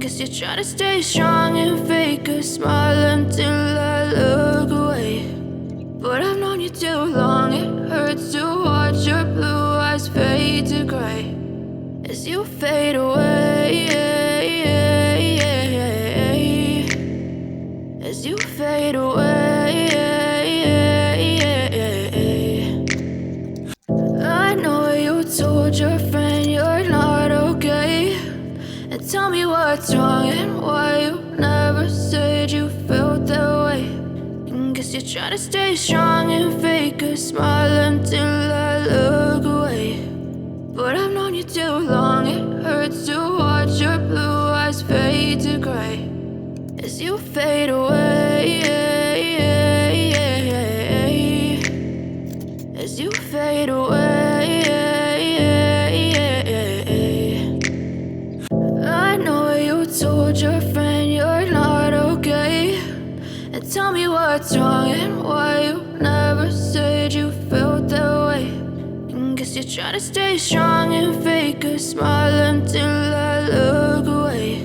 Guess you're trying to stay strong and fake a smile until I look away. But I've known you too long, it hurts to watch your blue eyes fade to gray as you fade away, as you fade away. I know you told your friend you're not okay, and tell me what's wrong and why you never said you felt that way. And guess you're trying to stay strong and fake a smile until I look away. But I've known you too long, it hurts to watch your blue eyes fade to gray as you fade away, as you fade away. I know you told your friend you're not okay, and tell me what's wrong and why you never said you felt that way. And guess you're trying to stay strong and fake a smile until I look away.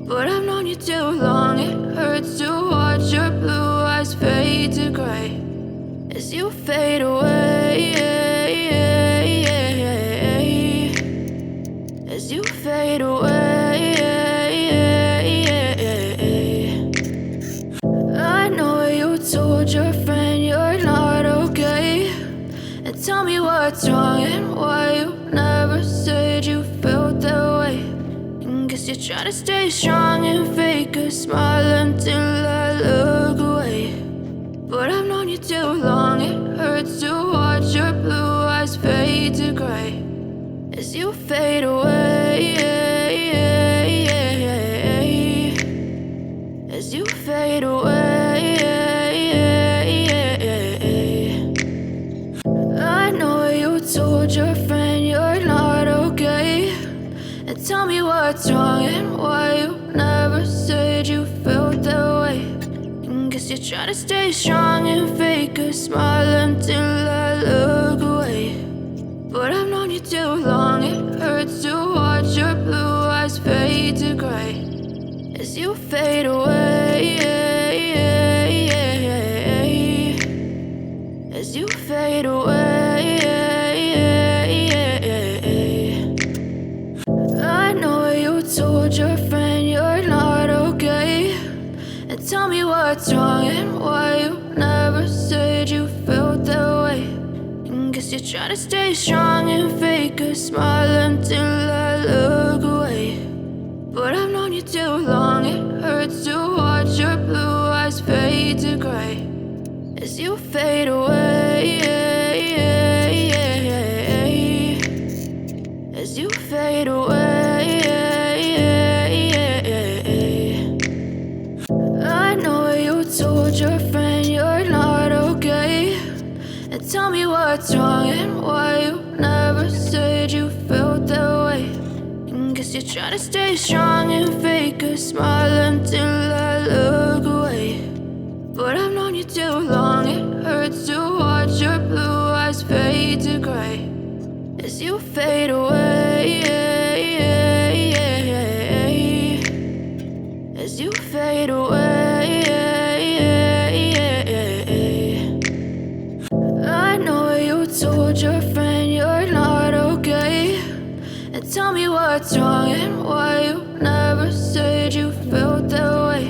But I've known you too long, it hurts to watch your blue eyes fade to gray as you fade away, as you fade away. I know you told your friend you're not okay, and tell me what's wrong and why you never said you felt that way. And guess you're trying to stay strong and fake a smile until I look away. But I've known you too long, it hurts to watch your blue eyes fade to gray as you fade away, as you fade away. I know you told your friend you're not okay, and tell me what's wrong and why you never said you felt that way. And guess you're trying to stay strong and fake a smile until I look away. But I've known you too long, it hurts to watch your blue eyes fade to gray as you fade away, as you fade away. I know you told your friend you're not okay, and tell me what's wrong and why you never said you felt that way. And guess you're trying to stay strong and fake a smile until I look away. But I've known you too long, it hurts to watch your blue eyes fade to gray as you fade away, as you fade away. I know you told your friend you're not okay, and tell me what's wrong and why you never said you felt that way. And guess you're trying to stay strong and fake a smile until I look away. But I've known you too long, it hurts to watch your blue eyes fade to gray as you fade away, as you fade away. I know you told your friend you're not okay, and tell me what's wrong and why you never said you felt that way.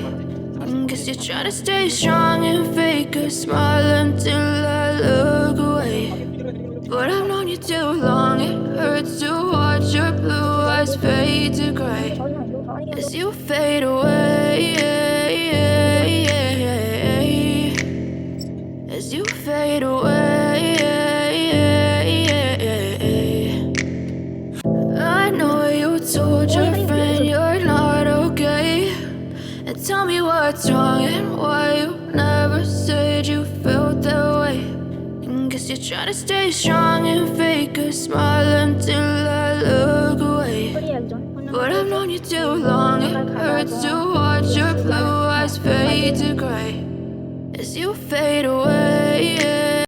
And guess you're trying to stay strong and fake a smile until I look away. But I've known you too long, it hurts to watch your blue eyes fade to gray as you fade away, as you fade away. I know you told your friend you're not okay, and tell me what's wrong and why you never said you felt that way. And guess you're trying to stay strong and fake a smile until I look away. But I've known you too long, it hurts to watch your blue eyes fade to gray as you fade away.